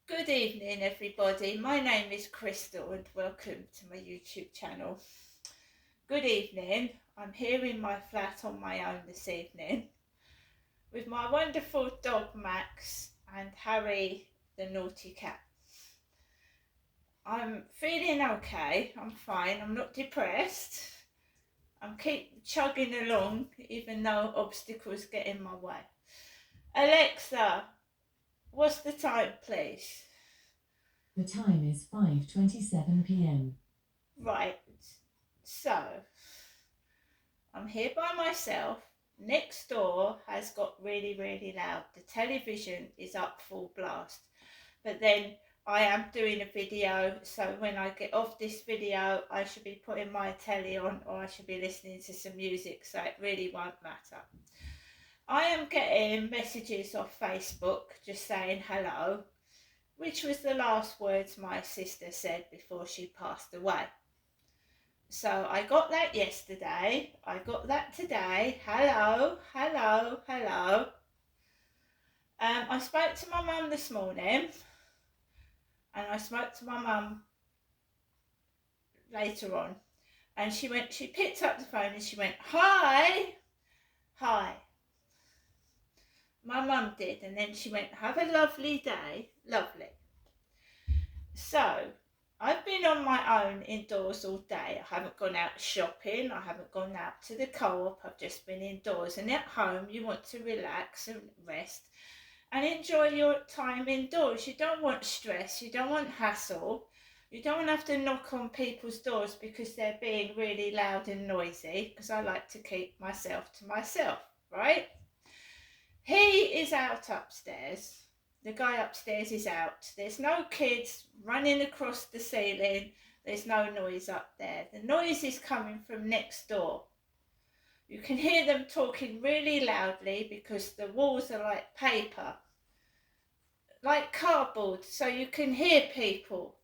Good evening, everybody. My name is Crystal, and welcome to my YouTube channel. Good evening. I'm here in my flat on my own this evening with my wonderful dog Max and Harry, the naughty cat. I'm feeling okay. I'm fine. I'm not depressed. I'm keep chugging along even though obstacles get in my way. Alexa, what's the time, please? The time is 5:27 p.m. Right, so I'm here by myself. Next door has got really loud. The television is up full blast. But then I am doing a video, so when I get off this video, I should be putting my telly on or I should be listening to some music, so it really won't matter. I am getting messages off Facebook just saying hello, which was the last words my sister said before she passed away. So I got that yesterday, I got that today. Hello. I spoke to my mum this morning, and I spoke to my mum later on, and she picked up the phone and she went, hi. My mum did, and then she went, have a lovely day. Lovely. So I've been on my own indoors all day. I haven't gone out shopping. I haven't gone out to the co-op. I've just been indoors. And at home, you want to relax and rest and enjoy your time indoors. You don't want stress. You don't want hassle. You don't want to have to knock on people's doors because they're being really loud and noisy, because I like to keep myself to myself, right? He is out upstairs. The guy upstairs is out. There's no kids running across the ceiling. There's no noise up there. The noise is coming from next door. You can hear them talking really loudly because the walls are like paper, like cardboard, so you can hear people.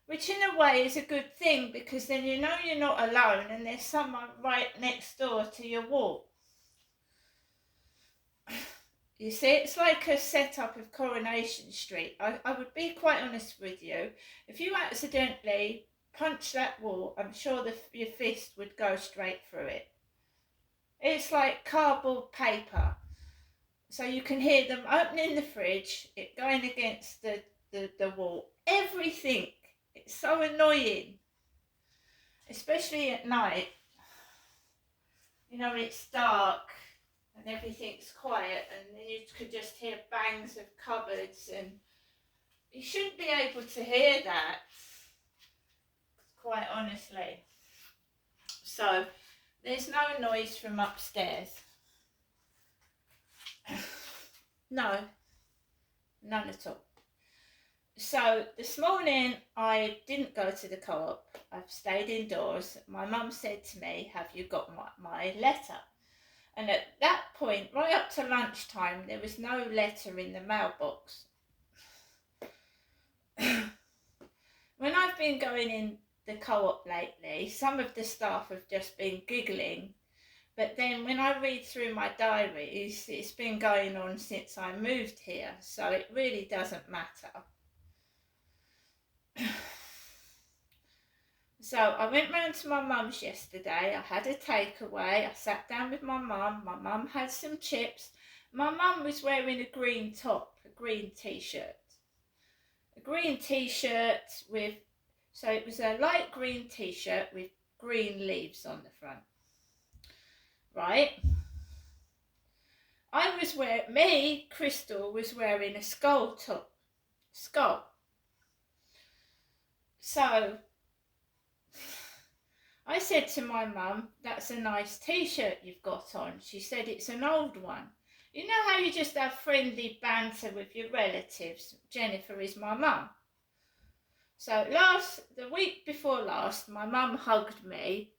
Which in a way is a good thing, because then you know you're not alone and there's someone right next door to your wall. You see, it's like a setup of Coronation Street. I would be quite honest with you. If you accidentally punch that wall, I'm sure your fist would go straight through it. It's like cardboard paper. So you can hear them opening the fridge, it going against the wall. Everything. It's so annoying. Especially at night. You know, when it's dark and everything's quiet, and then you could just hear bangs of cupboards, and you shouldn't be able to hear that, quite honestly. So there's no noise from upstairs. No, none at all. So this morning I didn't go to the co-op. I've stayed indoors. My mum said to me, have you got my letter? And at that point, right up to lunchtime, there was no letter in the mailbox. When I've been going in the co-op lately, some of the staff have just been giggling. But then when I read through my diaries, it's been going on since I moved here, so it really doesn't matter. So I went round to my mum's yesterday. I had a takeaway. I sat down with my mum. My mum had some chips. My mum was wearing a green top, a green t-shirt. A green t-shirt with, so it was a light green t-shirt with green leaves on the front. Right? Crystal, was wearing a skull top. Skull. So I said to my mum, that's a nice t-shirt you've got on. She said, it's an old one. You know how you just have friendly banter with your relatives? Jennifer is my mum. So the week before last, my mum hugged me,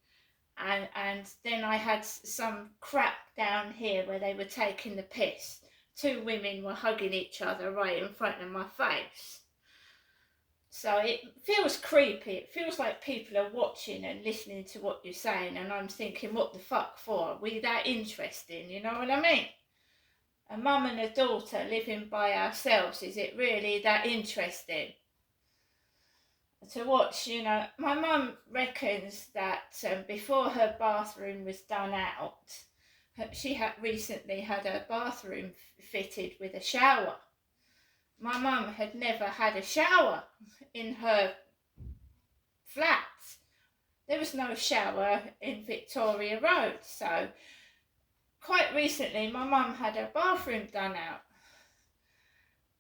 and then I had some crap down here where they were taking the piss. Two women were hugging each other right in front of my face. So it feels creepy. It feels like people are watching and listening to what you're saying, and I'm thinking, what the fuck for? Are we that interesting? You know what I mean? a mum and a daughter living by ourselves, is it really that interesting to watch? You know, my mum reckons that before her bathroom was done out, she had recently had her bathroom fitted with a shower. My mum had never had a shower in her flat. There was no shower in Victoria Road, so quite recently my mum had her bathroom done out.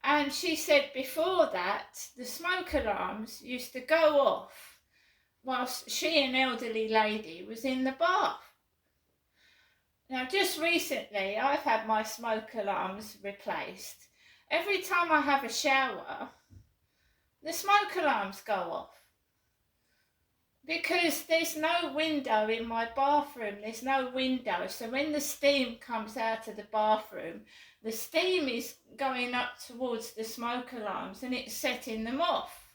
And she said before that the smoke alarms used to go off whilst she, an elderly lady, was in the bath. Now, just recently I've had my smoke alarms replaced. Every time I have a shower, the smoke alarms go off. Because there's no window in my bathroom, there's no window. So when the steam comes out of the bathroom, the steam is going up towards the smoke alarms and it's setting them off.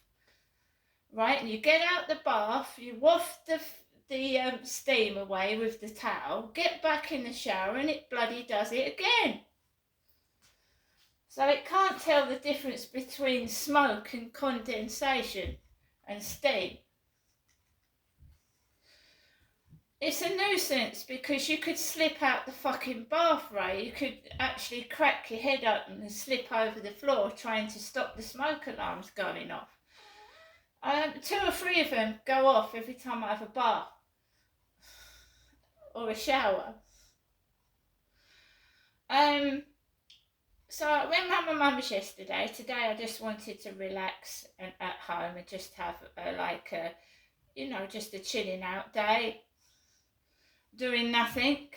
Right, and you get out the bath, you waft the steam away with the towel, get back in the shower and it bloody does it again. So it can't tell the difference between smoke and condensation and steam. It's a nuisance because you could slip out the fucking bath, Ray. You could actually crack your head up and slip over the floor trying to stop the smoke alarms going off. 2 or 3 of them go off every time I have a bath or a shower. So I went round my mum's yesterday. Today I just wanted to relax and at home and just have just a chilling out day. Doing nothing.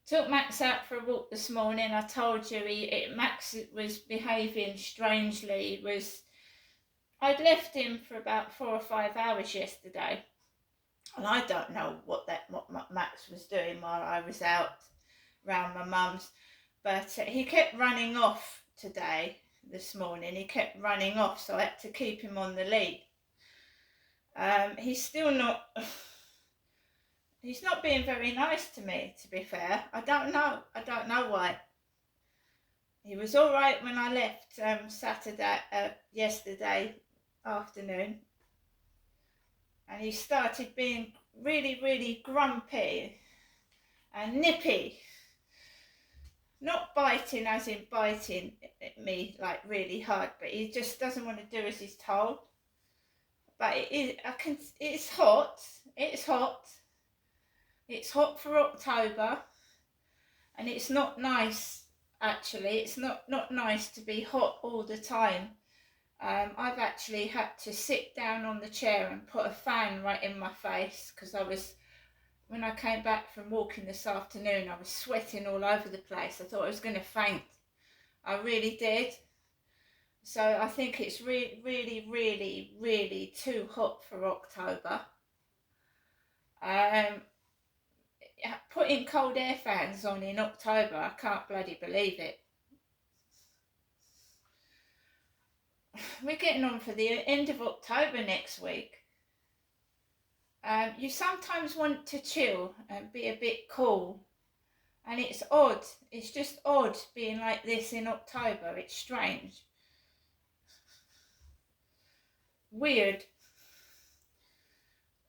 Took Max out for a walk this morning. I told you Max was behaving strangely. I'd left him for about 4 or 5 hours yesterday, and I don't know what Max was doing while I was out round my mum's, but he kept running off this morning. He kept running off, so I had to keep him on the lead. He's still not. He's not being very nice to me, to be fair. I don't know why. He was all right when I left yesterday afternoon. And he started being really, really grumpy and nippy. Not biting as in biting me like really hard, but he just doesn't want to do as he's told. But it's hot. It's hot. It's hot for October, and it's not nice, actually. It's not nice to be hot all the time. I've actually had to sit down on the chair and put a fan right in my face because when I came back from walking this afternoon, I was sweating all over the place. I thought I was going to faint. I really did. So I think it's really, really, really, really too hot for October. Putting cold air fans on in October, I can't bloody believe it. We're getting on for the end of October next week. You sometimes want to chill and be a bit cool, and it's odd. It's just odd being like this in October. It's strange. Weird.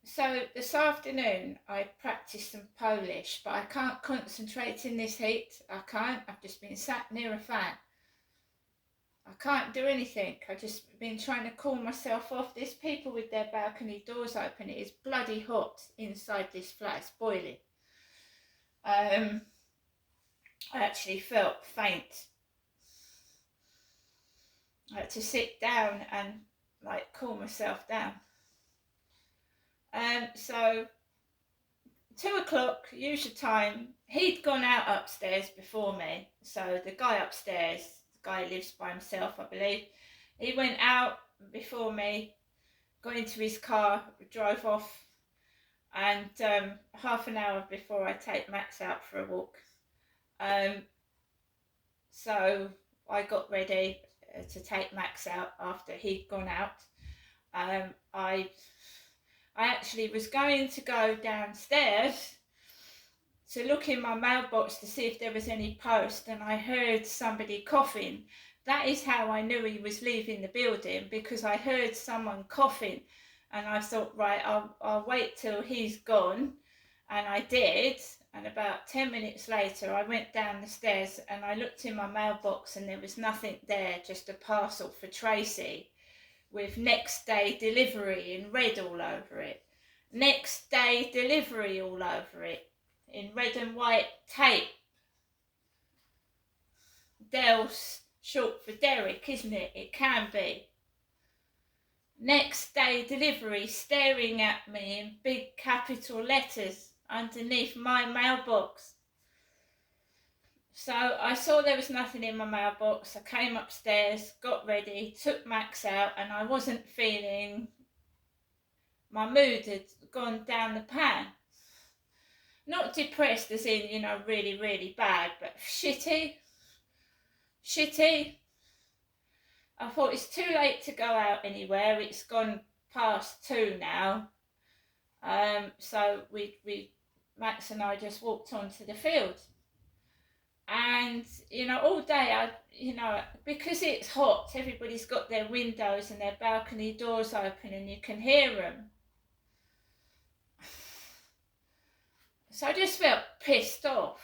So this afternoon I practiced some Polish, but I can't concentrate in this heat. I can't. I've just been sat near a fan. I can't do anything. I've just been trying to cool myself off. There's people with their balcony doors open. It is bloody hot inside this flat. It's boiling. I actually felt faint. I had to sit down and cool myself down. So 2 o'clock, usual time. He'd gone out upstairs before me. So the guy upstairs, the guy lives by himself, I believe. He went out before me, got into his car, drove off, and half an hour before I take Max out for a walk. So I got ready to take Max out after he'd gone out. I actually was going to go downstairs to look in my mailbox to see if there was any post, and I heard somebody coughing. That is how I knew he was leaving the building, because I heard someone coughing, and I thought, right, I'll wait till he's gone, and I did. And about 10 minutes later, I went down the stairs and I looked in my mailbox, and there was nothing there, just a parcel for Tracy with next day delivery in red all over it. Next day delivery all over it in red and white tape. Dell's short for Derek, isn't it? It can be. Next day delivery staring at me in big capital letters underneath my mailbox. So I saw there was nothing in my mailbox. I came upstairs, got ready, took Max out, and I wasn't feeling, my mood had gone down the pan. Not depressed as in, you know, really, really bad, but shitty. I thought it's too late to go out anywhere. It's gone past 2 now. So Max and I just walked onto the field. And, you know, all day, because it's hot, everybody's got their windows and their balcony doors open and you can hear them. So I just felt pissed off.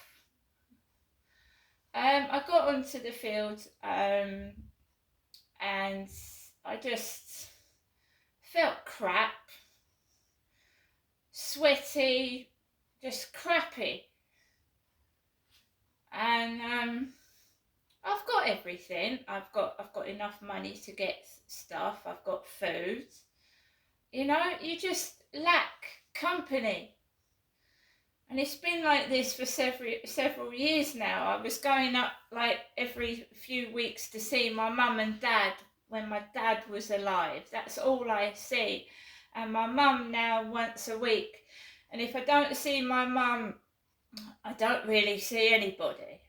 I got onto the field and I just felt crap, sweaty, just crappy. And I've got everything. I've got enough money to get stuff. I've got food. You know, you just lack company. And it's been like this for several years now. I was going up like every few weeks to see my mum and dad when my dad was alive. That's all I see. And my mum now once a week. And if I don't see my mum, I don't really see anybody.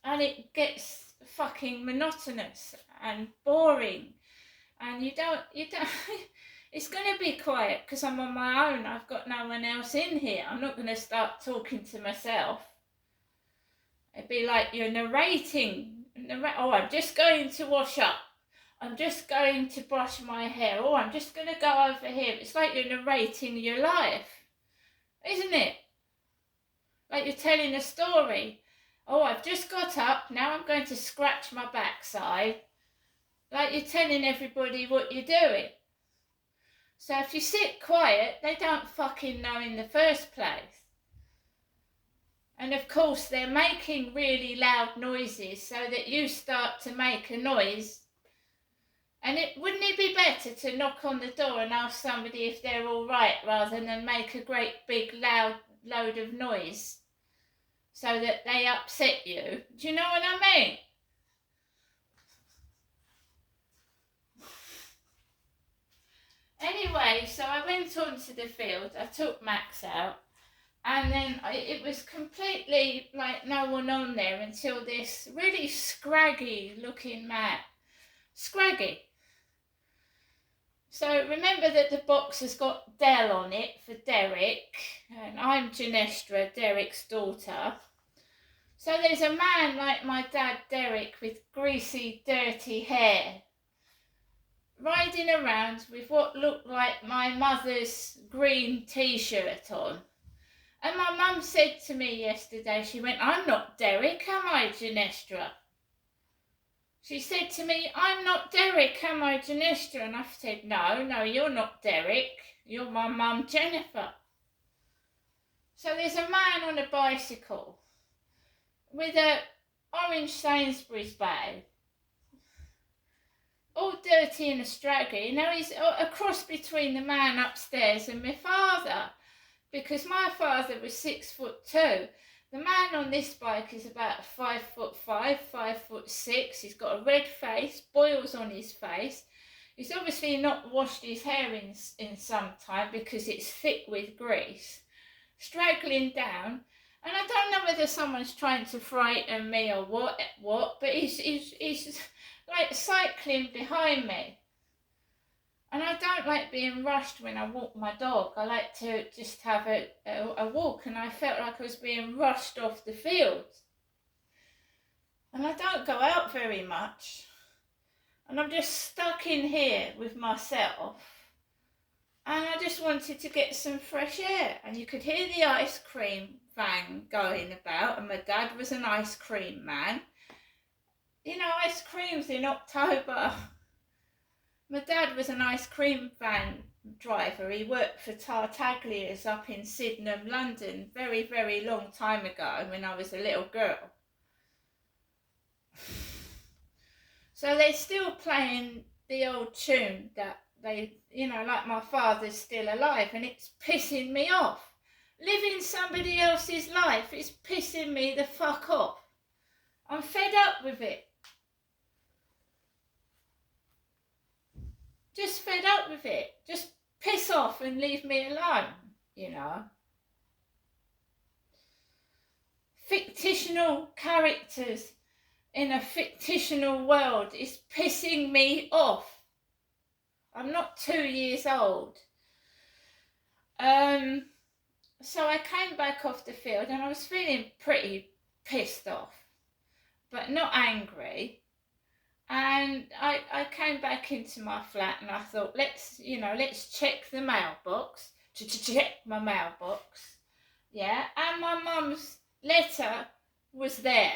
And it gets fucking monotonous and boring. And you don't it's going to be quiet because I'm on my own. I've got no one else in here. I'm not going to start talking to myself. It'd be like you're narrating. Oh, I'm just going to wash up. I'm just going to brush my hair. Oh, I'm just going to go over here. It's like you're narrating your life, isn't it? Like you're telling a story. Oh, I've just got up. Now I'm going to scratch my backside. Like you're telling everybody what you're doing. So if you sit quiet, they don't fucking know in the first place. And of course, they're making really loud noises so that you start to make a noise. And wouldn't it be better to knock on the door and ask somebody if they're all right rather than make a great big loud load of noise so that they upset you? Do you know what I mean? Anyway, so I went onto the field, I took Max out, and then it was completely like no one on there until this really scraggy looking man. Scraggy. So remember that the box has got Dell on it for Derek, and I'm Genestra, Derek's daughter. So there's a man like my dad Derek with greasy, dirty hair, riding around with what looked like my mother's green t-shirt on. And my mum said to me yesterday, she went, I'm not Derek, am I, Genestra? She said to me, I'm not Derek, am I, Genestra? And I said, no, you're not Derek, you're my mum, Jennifer. So there's a man on a bicycle with a orange Sainsbury's bag, all dirty and straggly. Now he's a cross between the man upstairs and my father, because my father was 6'2". The man on this bike is about 5'5", 5'6". He's got a red face, boils on his face. He's obviously not washed his hair in some time because it's thick with grease, straggling down. And I don't know whether someone's trying to frighten me or what, but he's like cycling behind me. And I don't like being rushed when I walk my dog. I like to just have a walk, and I felt like I was being rushed off the field. And I don't go out very much. And I'm just stuck in here with myself. And I just wanted to get some fresh air. And you could hear the ice cream van going about, and my dad was an ice cream man. You know, ice creams in October. My dad was an ice cream van driver. He worked for Tartaglia's up in Sydenham, London, very, very long time ago when I was a little girl. So they're still playing the old tune that they, you know, like My Father's Still Alive, and it's pissing me off. Living somebody else's life is pissing me the fuck off. I'm fed up with it. Just fed up with it. Just piss off and leave me alone, you know. Fictional characters in a fictional world is pissing me off. I'm not 2 years old. So I came back off the field and I was feeling pretty pissed off, but not angry. And I came back into my flat and I thought, let's check the mailbox, check my mailbox. Yeah, and my mum's letter was there.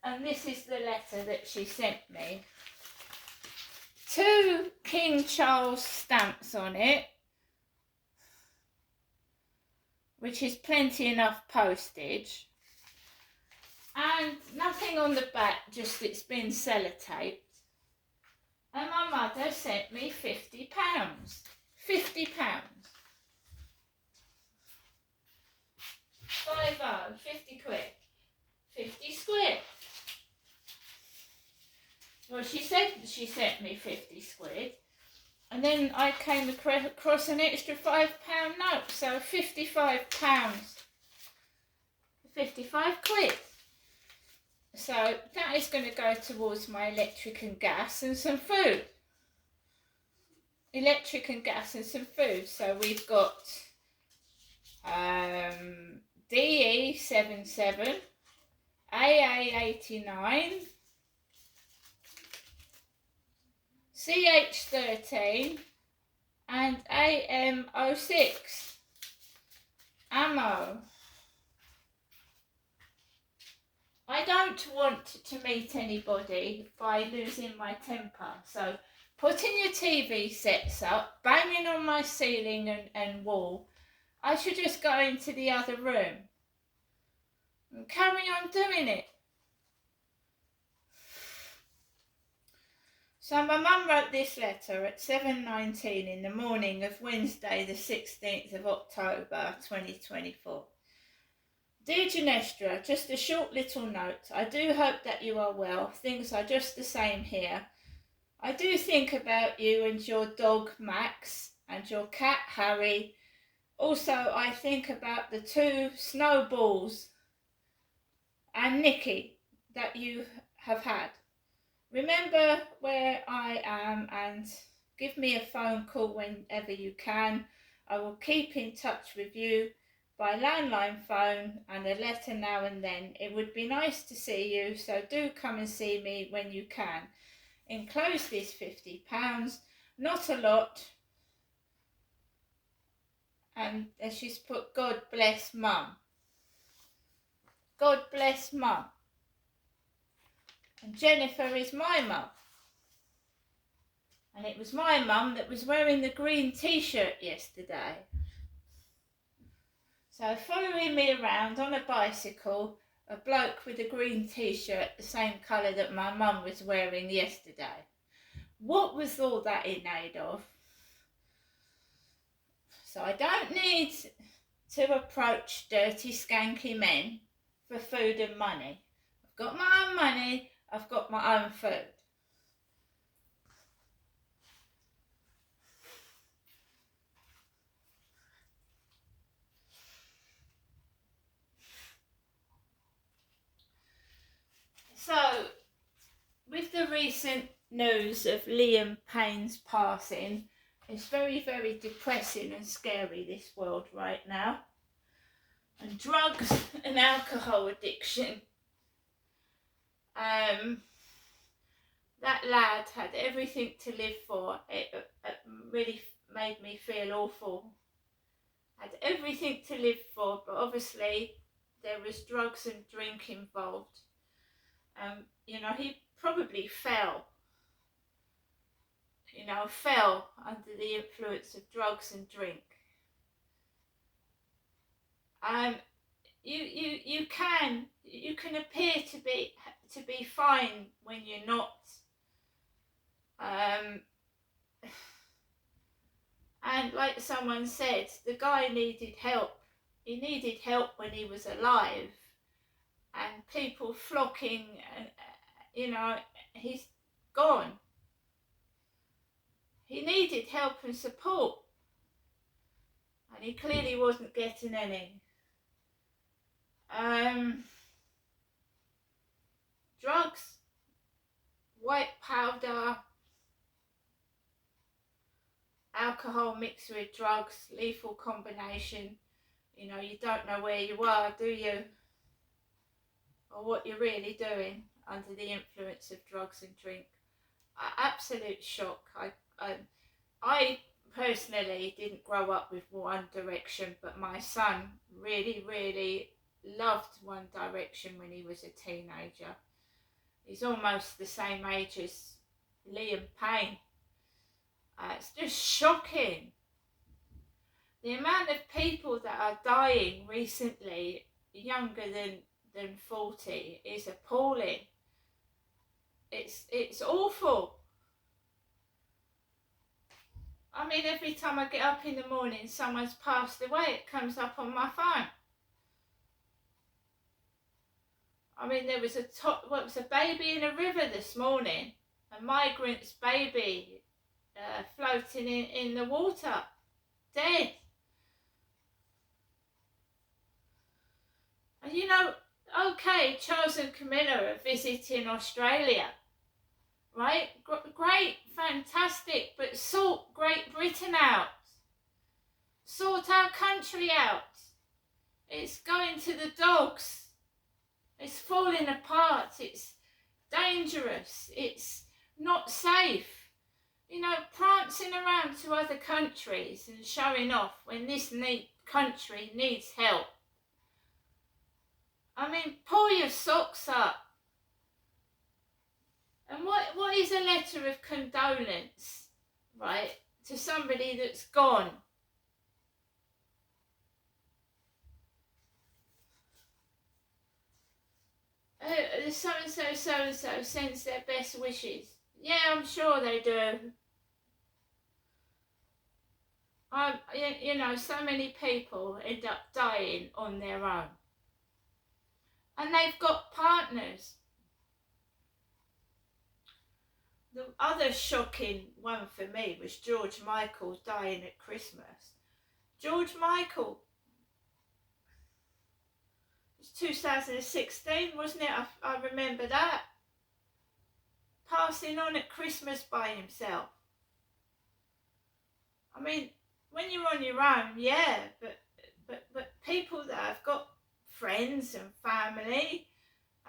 And this is the letter that she sent me. 2 King Charles stamps on it, which is plenty enough postage. And nothing on the back, just it's been sellotaped. And my mother sent me £50. £50. 50 quid. 50 squid. Well, she said she sent me 50 squid. And then I came across an extra £5 note. So £55. 55 quid. So that is going to go towards my electric and gas and some food. Electric and gas and some food. So we've got DE77, AA89, CH13 and AM06. Ammo. I don't want to meet anybody by losing my temper, so putting your TV sets up, banging on my ceiling and wall, I should just go into the other room and carry on doing it. So my mum wrote this letter at 7:19 in the morning of Wednesday the 16th of October 2024. Dear Ginestra, just a short little note. I do hope that you are well. Things are just the same here. I do think about you and your dog Max and your cat Harry. Also, I think about the 2 snowballs and Nikki that you have had. Remember where I am and give me a phone call whenever you can. I will keep in touch with you by landline phone and a letter now and then. It would be nice to see you, so do come and see me when you can. Enclose this £50, not a lot. And she's put, God bless Mum. God bless Mum. And Jennifer is my mum. And it was my mum that was wearing the green t-shirt yesterday. So following me around on a bicycle, a bloke with a green t-shirt, the same colour that my mum was wearing yesterday. What was all that in aid of? So I don't need to approach dirty, skanky men for food and money. I've got my own money, I've got my own food. So, with the recent news of Liam Payne's passing. It's very, very depressing and scary, this world right now. And drugs and alcohol addiction. That lad had everything to live for. It really made me feel awful. Had everything to live for, but obviously there was drugs and drink involved. He probably fell under the influence of drugs and drink. You can appear to be fine when you're not. And like someone said, the guy needed help. He needed help when he was alive, and people flocking, and he's gone. He needed help and support, and he clearly wasn't getting any. Drugs, white powder, alcohol mixed with drugs, lethal combination. You don't know where you are, do you? Or what you're really doing under the influence of drugs and drink. Absolute shock. I personally didn't grow up with One Direction, but my son really, really loved One Direction when he was a teenager. He's almost the same age as Liam Payne. It's just shocking. The amount of people that are dying recently, younger than 40, is appalling. It's awful. I mean, every time I get up in the morning, someone's passed away, it comes up on my phone. I mean, there was a baby in a river this morning, a migrant's baby floating in the water, dead. And okay, Charles and Camilla are visiting Australia, right? Great, fantastic, but sort Great Britain out. Sort our country out. It's going to the dogs. It's falling apart. It's dangerous. It's not safe. Prancing around to other countries and showing off when this country needs help. I mean, pull your socks up. And what is a letter of condolence, right, to somebody that's gone? So-and-so sends their best wishes. Yeah, I'm sure they do. So many people end up dying on their own. And they've got partners. The other shocking one for me was George Michael dying at Christmas. George Michael. It was 2016, wasn't it? I remember that. Passing on at Christmas by himself. I mean, when you're on your own, yeah, but people that have got friends and family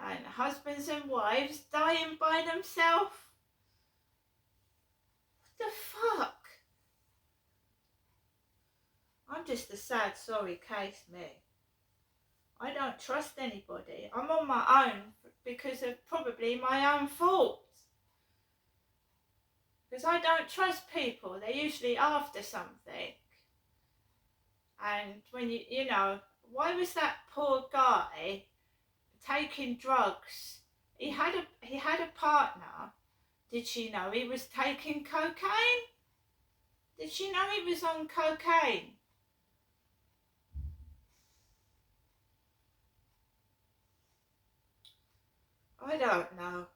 and husbands and wives dying by themselves. What the fuck? I'm just a sad, sorry case, me. I don't trust anybody. I'm on my own because of probably my own fault. Because I don't trust people. They're usually after something. And when why was that poor guy taking drugs? He had a partner. Did she know he was taking cocaine? Did she know he was on cocaine? I don't know.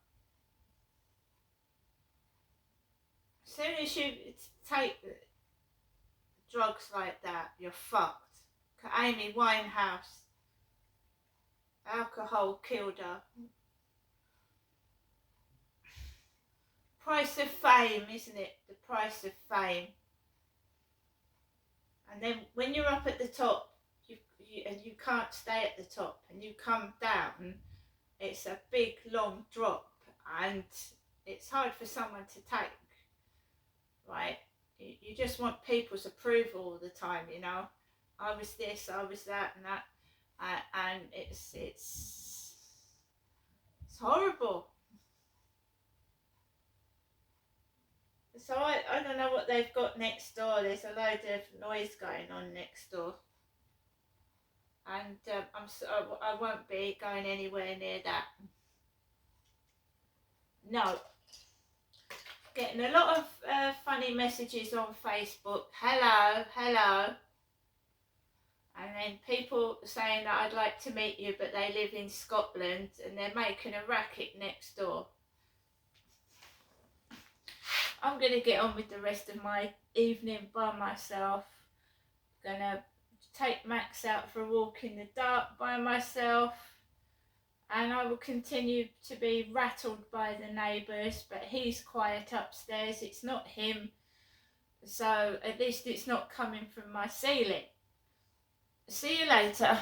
As soon as you take drugs like that, you're fucked. Amy Winehouse, alcohol killed her. price of fame, isn't it? The price of fame. And then when you're up at the top, and you can't stay at the top, and you come down, it's a big long drop, and it's hard for someone to take, right? You just want people's approval all the time, you know. I was this, I was that, and that, and it's horrible. So I don't know what they've got next door. There's a load of noise going on next door, and I won't be going anywhere near that. No. Getting a lot of funny messages on Facebook. Hello, hello. And then people saying that I'd like to meet you, but they live in Scotland, and they're making a racket next door. I'm going to get on with the rest of my evening by myself. Going to take Max out for a walk in the dark by myself. And I will continue to be rattled by the neighbours, but he's quiet upstairs. It's not him. So at least it's not coming from my ceiling. See you later.